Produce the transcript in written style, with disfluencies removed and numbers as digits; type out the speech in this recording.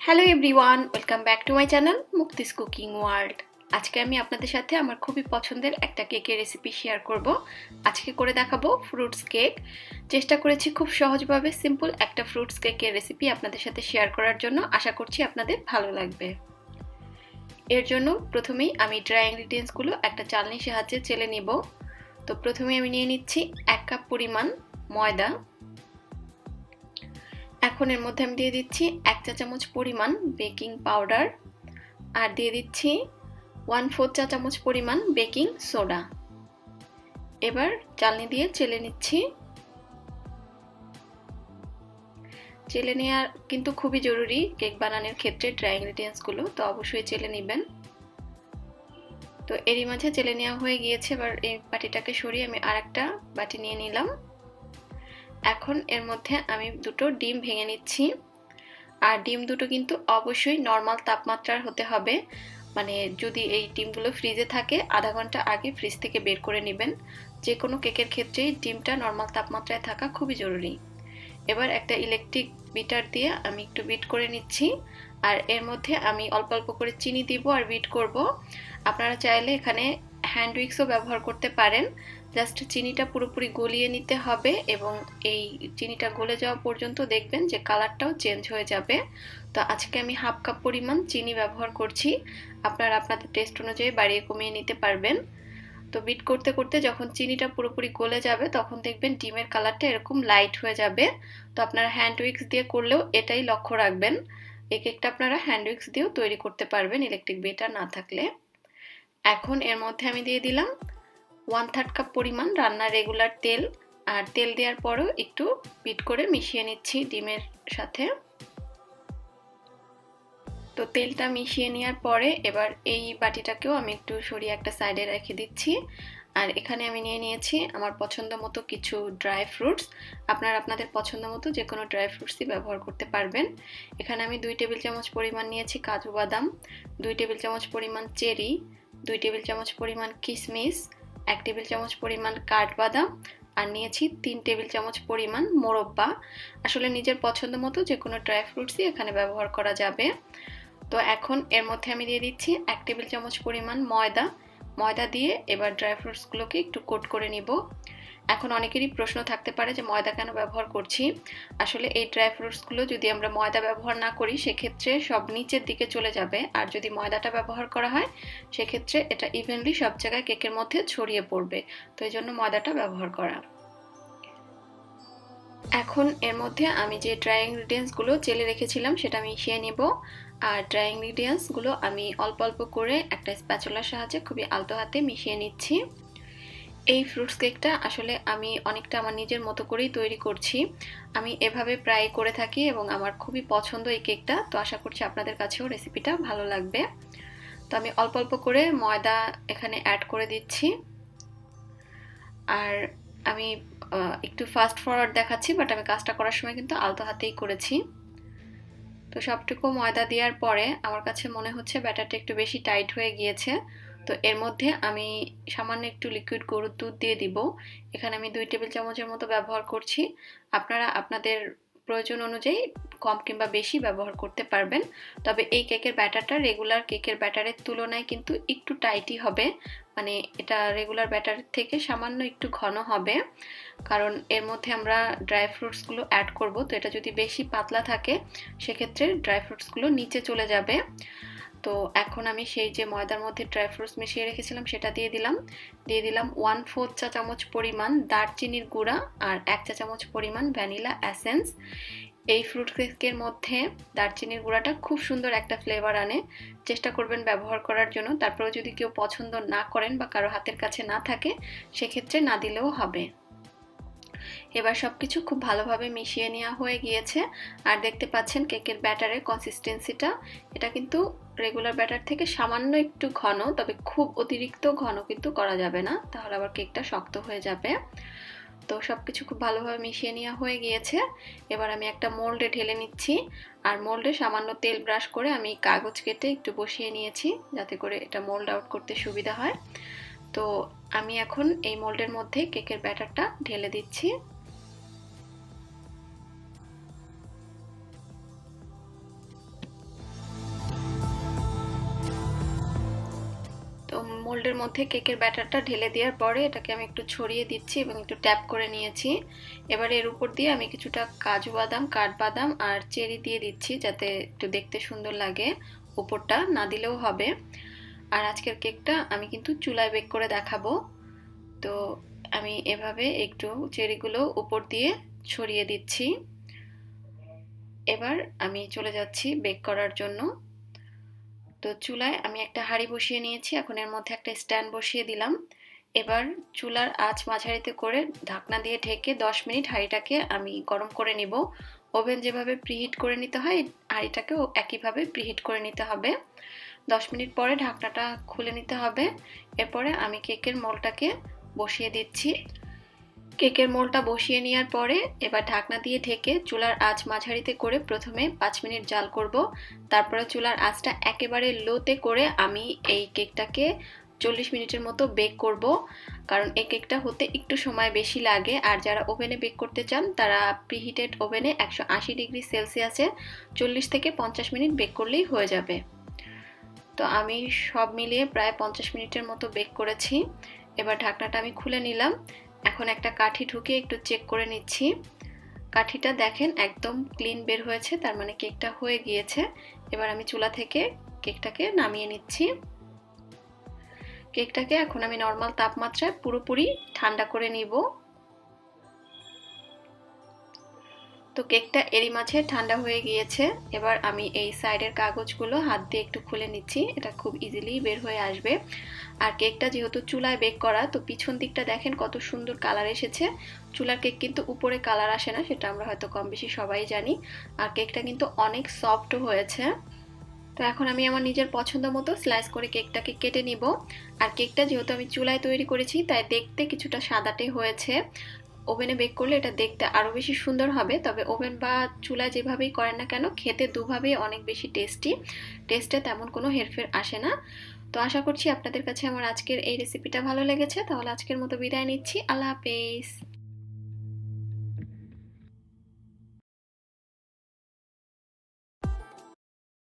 Hello everyone, welcome back to my channel Mukti's cooking world. আজকে আমি আপনাদের সাথে আমার খুবই পছন্দের একটা কেকের রেসিপি শেয়ার করব। আজকে করে দেখাবো ফ্রুটস কেক। চেষ্টা করেছি খুব সহজভাবে সিম্পল একটা ফ্রুটস কেকের রেসিপি আপনাদের সাথে শেয়ার করার জন্য। আশা করছি আপনাদের ভালো লাগবে। এর জন্য প্রথমেই আমি ড্রাই ইনগ্রিডিয়েন্টসগুলো একটা চালনির সাহায্যে চেলে নিব। তো প্রথমে আমি নিয়ে নিচ্ছি 1 কাপ পরিমাণ ময়দা। এখন এর মধ্যে আমি দিয়ে দিচ্ছি 1 চা চামচ পরিমাণ বেকিং পাউডার আর দিয়ে দিচ্ছি 1/4 চা চামচ পরিমাণ বেকিং সোডা। এবার চালনি দিয়ে চেলে নিচ্ছি। চেলে নেওয়া কিন্তু খুবই জরুরি কেক বানানোর ক্ষেত্রে ড্রাই ইনগ্রিডিয়েন্টসগুলো, তো অবশ্যই চেলে নেবেন। তো এরই মাঝে চেলে নেওয়া হয়ে গিয়েছে। এবার এই বাটিটাকে সরিয়ে আমি আরেকটা বাটি নিয়ে নিলাম। এখন এর মধ্যে আমি দুটো ডিম ভেঙে নিচ্ছি। আর ডিম দুটো কিন্তু অবশ্যই নর্মাল তাপমাত্রার হতে হবে। মানে যদি এই ডিমগুলো ফ্রিজে থাকে আধা ঘন্টা আগে ফ্রিজ থেকে বের করে নেবেন। যে কোনো কেকের ক্ষেত্রেই ডিমটা নর্মাল তাপমাত্রায় থাকা খুবই জরুরি। এবার একটা ইলেকট্রিক বিটার দিয়ে আমি একটু বিট করে নিচ্ছি। আর এর মধ্যে আমি অল্প অল্প করে চিনি দিব আর বিট করব। আপনারা চাইলে এখানে হ্যান্ড উইক্সও ব্যবহার করতে পারেন। জাস্ট চিনিটা পুরোপুরি গলিয়ে নিতে হবে এবং এই চিনিটা গলে যাওয়া পর্যন্ত দেখবেন যে কালারটাও চেঞ্জ হয়ে যাবে। তো আজকে আমি 1/2 কাপ পরিমাণ চিনি ব্যবহার করছি। আপনারা আপনাদের টেস্ট অনুযায়ী বাড়িয়ে কমিয়ে নিতে পারবেন। তো বিট করতে করতে যখন চিনিটা পুরোপুরি গলে যাবে তখন দেখবেন ডিমের কালারটা এরকম লাইট হয়ে যাবে। তো আপনারা হ্যান্ড উইক্স দিয়ে করলেও এটাই লক্ষ্য রাখবেন। এই কেকটা আপনারা হ্যান্ড উইক্স দিয়েও তৈরি করতে পারবেন ইলেকট্রিক বিটার না থাকলে। এখন এর মধ্যে আমি দিয়ে দিলাম 1/3 কাপ পরিমাণ রান্নার রেগুলার তেল। আর তেল দেওয়ার পরেও একটু বিট করে মিশিয়ে নিচ্ছি ডিমের সাথে। তো তেলটা মিশিয়ে নেওয়ার পরে এবার এই বাটিটাকেও আমি একটু সরিয়ে একটা সাইডে রেখে দিচ্ছি। আর এখানে আমি নিয়ে নিয়েছি আমার পছন্দ মতো কিছু ড্রাই ফ্রুটস। আপনারা আপনাদের পছন্দ মতো যে কোনো ড্রাই ফ্রুটসই ব্যবহার করতে পারবেন। এখানে আমি 2 টেবিল চামচ পরিমাণ নিয়েছি কাজু বাদাম, 2 টেবিল চামচ পরিমাণ চেরি, 2 টেবিল চামচ পরিমাণ কিশমিশ, 1 টেবিল চামচ পরিমাণ কাঠবাদাম আর নিয়েছি 3 টেবিল চামচ পরিমাণ মোরব্বা। আসলে নিজের পছন্দ মতো যে কোনো ড্রাই ফ্রুটসই এখানে ব্যবহার করা যাবে। তো এখন এর মধ্যে আমি দিয়ে দিচ্ছি 1 টেবিল চামচ পরিমাণ ময়দা। ময়দা দিয়ে এবার ড্রাই ফ্রুটসগুলোকে একটু কোট করে নিব। এখন অনেকেরই প্রশ্ন থাকতে পারে যে ময়দা কেন ব্যবহার করছি। আসলে এই ড্রাই ফ্রুটসগুলো যদি আমরা ময়দা ব্যবহার না করি সেক্ষেত্রে সব নিচের দিকে চলে যাবে, আর যদি ময়দাটা ব্যবহার করা হয় সেক্ষেত্রে এটা ইভেনলি সব জায়গায় কেকের মধ্যে ছড়িয়ে পড়বে। তো এই জন্য ময়দাটা ব্যবহার করা। এখন এর মধ্যে আমি যে ড্রাই ইনগ্রিডিয়েন্টসগুলো চেলে রেখেছিলাম সেটা মিশিয়ে নেব। আর ড্রাই ইনগ্রিডিয়েন্টসগুলো আমি অল্প অল্প করে একটা স্প্যাচুলার সাহায্যে খুবই আলতো হাতে মিশিয়ে নিচ্ছি। এই ফ্রুটস কেকটা আসলে আমি অনেকটা আমার নিজের মতো করেই তৈরি করছি। আমি এভাবে প্রায় করে থাকি এবং আমার খুবই পছন্দ এই কেকটা। তো আশা করছি আপনাদের কাছেও রেসিপিটা ভালো লাগবে। তো আমি অল্প অল্প করে ময়দা এখানে অ্যাড করে দিচ্ছি। আর আমি একটু ফাস্ট ফরওয়ার্ড দেখাচ্ছি, বাট আমি কাজটা করার সময় কিন্তু আলতো হাতেই করেছি। তো সবটুকু ময়দা দেওয়ার পরে আমার কাছে মনে হচ্ছে ব্যাটারটা একটু বেশি টাইট হয়ে গিয়েছে। তো এর মধ্যে আমি সামান্য একটু লিকুইড গরুর দুধ দিয়ে দিব। এখানে আমি 2 টেবিল চামচের মতো ব্যবহার করছি। আপনারা আপনাদের প্রয়োজন অনুযায়ী কম কিংবা বেশি ব্যবহার করতে পারবেন। তবে এই কেকের ব্যাটারটা রেগুলার কেকের ব্যাটারের তুলনায় কিন্তু একটু টাইটই হবে। মানে এটা রেগুলার ব্যাটারের থেকে সামান্য একটু ঘন হবে, কারণ এর মধ্যে আমরা ড্রাই ফ্রুটসগুলো অ্যাড করব। তো এটা যদি বেশি পাতলা থাকে সেক্ষেত্রে ড্রাই ফ্রুটসগুলো নিচে চলে যাবে। তো এখন আমি সেই যে ময়দার মধ্যে ড্রাই ফ্রুটস মিশিয়ে রেখেছিলাম সেটা দিয়ে দিলাম। দিয়ে দিলাম 1/4 চা চামচ পরিমাণ দারচিনির গুঁড়া আর 1 চা চামচ পরিমাণ ভ্যানিলা এসেন্স। এই ফ্রুট কেকের মধ্যে দারচিনির গুঁড়াটা খুব সুন্দর একটা ফ্লেভার আনে। চেষ্টা করবেন ব্যবহার করার জন্য। তারপরেও যদি কেউ পছন্দ না করেন বা কারো হাতের কাছে না থাকে সেক্ষেত্রে না দিলেও হবে। এবার সবকিছু খুব ভালোভাবে মিশিয়ে নেওয়া হয়ে গিয়েছে। আর দেখতে পাচ্ছেন কেকের ব্যাটারের কনসিস্টেন্সিটা, এটা কিন্তু রেগুলার ব্যাটার থেকে সামান্য একটু ঘন, তবে খুব অতিরিক্ত ঘন কিন্তু করা যাবে না, তাহলে আবার কেকটা শক্ত হয়ে যাবে। তো সবকিছু খুব ভালোভাবে মিশিয়ে নেওয়া হয়ে গিয়েছে। এবার আমি একটা মোল্ডে ঢেলে নিচ্ছি। আর মোল্ডে সামান্য তেল ব্রাশ করে আমি কাগজ কেটে একটু বসিয়ে নিয়েছি যাতে করে এটা মোল্ড আউট করতে সুবিধা হয়। তো আমি এখন এই মোল্ডের মধ্যে কেকের ব্যাটারটা ঢেলে দিচ্ছি। বোর্ডের মধ্যে কেকের ব্যাটারটা ঢেলে দেওয়ার পরে এটাকে আমি একটু ছড়িয়ে দিচ্ছি এবং একটু ট্যাপ করে নিয়েছি। এবার এর উপর দিয়ে আমি কিছুটা কাজু বাদাম, কাঠবাদাম আর চেরি দিয়ে দিচ্ছি যাতে একটু দেখতে সুন্দর লাগে। উপরটা না দিলেও হবে। আর আজকের কেকটা আমি কিন্তু চুলায় বেক করে দেখাবো। তো আমি এভাবে একটু চেরিগুলো উপর দিয়ে ছড়িয়ে দিচ্ছি। এবার আমি চলে যাচ্ছি বেক করার জন্য। তো চুলায় আমি একটা হাঁড়ি বসিয়ে নিয়েছি, এখন এর মধ্যে একটা স্ট্যান্ড বসিয়ে দিলাম। এবার চুলার আঁচ মাঝারিতে করে ঢাকনা দিয়ে ঢেকে 10 মিনিট হাঁড়িটাকে আমি গরম করে নিব। ওভেন যেভাবে প্রিহিট করে নিতে হয় হাঁড়িটাকেও একইভাবে প্রিহিট করে নিতে হবে। 10 মিনিট পরে ঢাকনাটা খুলে নিতে হবে। এরপরে আমি কেকের মোলটাকে বসিয়ে দিচ্ছি। কেকের মোলটা বসিয়ে নেওয়ার পরে এবার ঢাকনা দিয়ে ঢেকে চুলার আঁচ মাঝারিতে করে প্রথমে 5 মিনিট জাল করব। তারপরে চুলার আঁচটা একেবারে লোতে করে আমি এই কেকটাকে 40 মিনিটের মতো বেক করব, কারণ এই কেকটা হতে একটু সময় বেশি লাগে। আর যারা ওভেনে বেক করতে চান তারা প্রিহিটেড ওভেনে 180 ডিগ্রি সেলসিয়াসে 40 থেকে 50 মিনিট বেক করলেই হয়ে যাবে। তো আমি সব মিলিয়ে প্রায় 50 মিনিটের মতো বেক করেছি। এবার ঢাকনাটা আমি খুলে নিলাম। এখন একটা কাঠি ঢুকিয়ে একটু চেক করে নিচ্ছি। কাঠিটা দেখেন একদম ক্লিন বের হয়েছে, তার মানে কেকটা হয়ে গিয়েছে। এবার আমি চুলা থেকে কেকটাকে নামিয়ে নিচ্ছি। কেকটাকে এখন আমি নর্মাল তাপমাত্রায় পুরোপুরি ঠান্ডা করে নিব। তো কেকটা এরই মাঝে ঠান্ডা হয়ে গিয়েছে। এবার আমি এই সাইডের কাগজগুলো হাত দিয়ে একটু খুলে নিচ্ছি, এটা খুব ইজিলি বের হয়ে আসবে। আর কেকটা যেহেতু চুলায় বেক করা, তো পিছন দিকটা দেখেন কত সুন্দর কালার এসেছে। চুলার কেক কিন্তু উপরে কালার আসে না, সেটা আমরা হয়তো কম বেশি সবাই জানি। আর কেকটা কিন্তু অনেক সফটও হয়েছে। তো এখন আমি আমার নিজের পছন্দ মতো স্লাইস করে কেকটাকে কেটে নিব। আর কেকটা যেহেতু আমি চুলায় তৈরি করেছি তাই দেখতে কিছুটা সাদাটে হয়েছে। ওভেনে বেক করলে এটা দেখতে আরও বেশি সুন্দর হবে। তবে ওভেন বা চুলায় যেভাবেই করেন না কেন, খেতে দুভাবেই অনেক বেশি টেস্টি। টেস্টে তেমন কোনো হেরফের আসে না। তো আশা করছি আপনাদের কাছে আমার আজকের এই রেসিপিটা ভালো লেগেছে। তাহলে আজকের মতো বিদায় নিচ্ছি। আল্লাহ হাফেজ।